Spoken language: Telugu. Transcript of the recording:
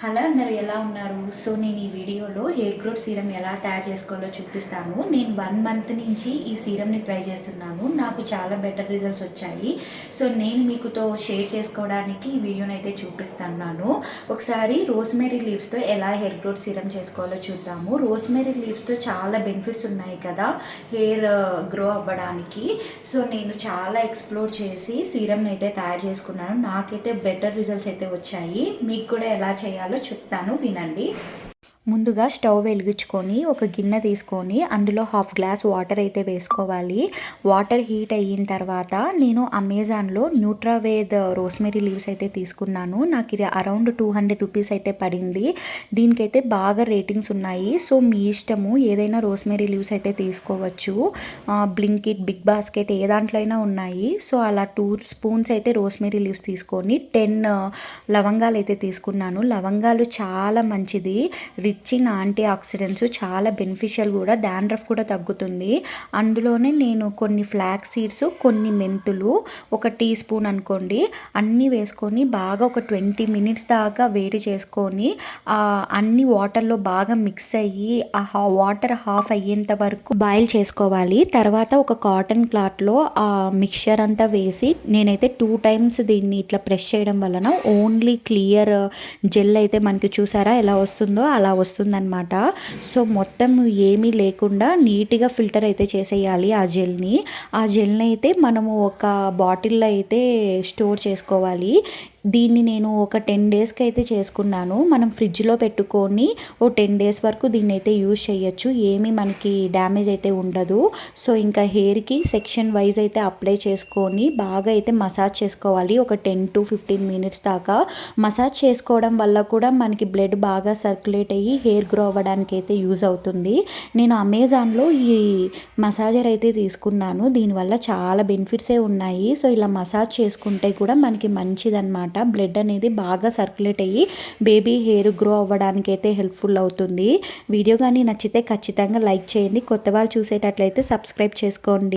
హలో అందరూ ఎలా ఉన్నారు? సో నేను ఈ వీడియోలో హెయిర్ గ్రోత్ సీరం ఎలా తయారు చేసుకోవాలో చూపిస్తాను. నేను 1 మంత్ నుంచి ఈ సీరంని ట్రై చేస్తున్నాను. నాకు చాలా బెటర్ రిజల్ట్స్ వచ్చాయి. సో నేను మీకుతో షేర్ చేసుకోవడానికి ఈ వీడియోని అయితే చూపిస్తున్నాను. ఒకసారి రోస్మెరీ లీవ్స్తో ఎలా హెయిర్ గ్రోత్ సీరం చేసుకోవాలో చూద్దాము. రోస్మెరీ లీవ్స్తో చాలా బెనిఫిట్స్ ఉన్నాయి కదా హెయిర్ గ్రో అవ్వడానికి. సో నేను చాలా ఎక్స్ప్లోర్ చేసి సీరంని అయితే తయారు చేసుకున్నాను. నాకైతే బెటర్ రిజల్ట్స్ అయితే వచ్చాయి. మీకు కూడా ఎలా చేయాలి చెప్తాను, వినండి. ముందుగా స్టవ్ వెలిగించుకొని ఒక గిన్నె తీసుకొని అందులో హాఫ్ గ్లాస్ వాటర్ అయితే వేసుకోవాలి. వాటర్ హీట్ అయిన తర్వాత నేను అమెజాన్లో న్యూట్రావేద్ రోస్మెరీ లీవ్స్ అయితే తీసుకున్నాను. నాకు ఇది అరౌండ్ 200 రూపీస్ అయితే పడింది. దీనికైతే బాగా రేటింగ్స్ ఉన్నాయి. సో మీ ఇష్టము, ఏదైనా రోస్మెరీ లీవ్స్ అయితే తీసుకోవచ్చు. బ్లింకిట్, బిగ్ బాస్కెట్ ఏ దాంట్లో అయినా ఉన్నాయి. సో అలా 2 స్పూన్స్ అయితే రోస్మెరీ లీవ్స్ తీసుకొని 10 లవంగాలు అయితే తీసుకున్నాను. లవంగాలు చాలా మంచిది, రిచ్ ఇన్ యాంటీ ఆక్సిడెంట్స్, చాలా బెనిఫిషియల్ కూడా, డాండ్రఫ్ కూడా తగ్గుతుంది. అందులోనే నేను కొన్ని ఫ్లాక్స్ సీడ్స్, కొన్ని మెంతులు, ఒక టీ స్పూన్ అనుకోండి, అన్నీ వేసుకొని బాగా ఒక 20 మినిట్స్ దాకా వేడి చేసుకొని అన్ని వాటర్లో బాగా మిక్స్ అయ్యి ఆ వాటర్ హాఫ్ అయ్యేంత వరకు బాయిల్ చేసుకోవాలి. తర్వాత ఒక కాటన్ క్లాత్లో ఆ మిక్చర్ అంతా వేసి నేనైతే 2 టైమ్స్ దీన్ని ఇట్లా ప్రెస్ చేయడం వలన ఓన్లీ క్లియర్ జెల్ అయితే మనకి చూసారా ఎలా వస్తుందో అలా వస్తుందన్నమాట. సో మొత్తం ఏమీ లేకుండా నీట్గా ఫిల్టర్ అయితే చేసేయాలి ఆ జెల్ని అయితే మనము ఒక బాటిల్లో అయితే స్టోర్ చేసుకోవాలి. దీన్ని నేను ఒక 10 డేస్కి అయితే చేసుకున్నాను. మనం ఫ్రిడ్జ్లో పెట్టుకొని ఓ 10 డేస్ వరకు దీన్ని అయితే యూజ్ చేయొచ్చు. ఏమీ మనకి డ్యామేజ్ అయితే ఉండదు. సో ఇంకా హెయిర్కి సెక్షన్ వైజ్ అయితే అప్లై చేసుకొని బాగా అయితే మసాజ్ చేసుకోవాలి. ఒక 10 to 15 మినిట్స్ దాకా మసాజ్ చేసుకోవడం వల్ల కూడా మనకి బ్లడ్ బాగా సర్క్యులేట్ అయ్యి హెయిర్ గ్రో అవ్వడానికి అయితే యూజ్ అవుతుంది. నేను అమెజాన్లో ఈ మసాజర్ అయితే తీసుకున్నాను. దీనివల్ల చాలా బెనిఫిట్సే ఉన్నాయి. సో ఇలా మసాజ్ చేసుకుంటే కూడా మనకి మంచిదన్నమాట. బ్లడ్ అనేది బాగా సర్క్యులేట్ అయ్యి బేబీ హెయిర్ గ్రో అవ్వడానికి అయితే హెల్ప్ఫుల్ అవుతుంది. వీడియో కానీ నచ్చితే ఖచ్చితంగా లైక్ చేయండి. కొత్త వాళ్ళు చూసేటట్లయితే సబ్స్క్రైబ్ చేసుకోండి.